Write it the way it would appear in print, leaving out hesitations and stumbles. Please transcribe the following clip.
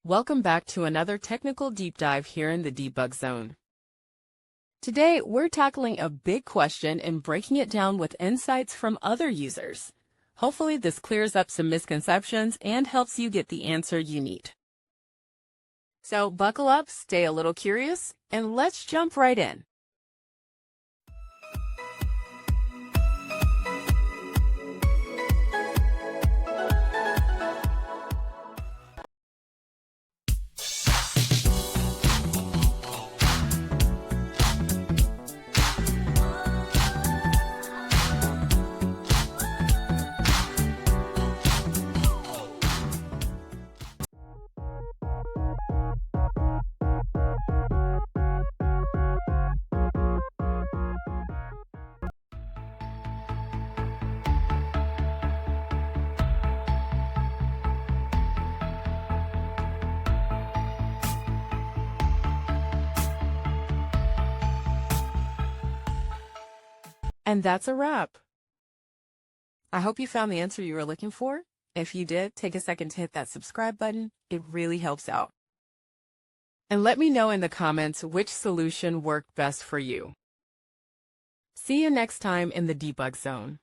Welcome back to another technical deep dive here in the debug zone. Today, we're tackling a big question and breaking it down with insights from other users. Hopefully, this clears up some misconceptions and helps you get the answer you need. So buckle up, stay a little curious, and let's jump right in. And that's a wrap. I hope you found the answer you were looking for. If you did, take a second to hit that subscribe button. It really helps out. And let me know in the comments which solution worked best for you. See you next time in the debug zone.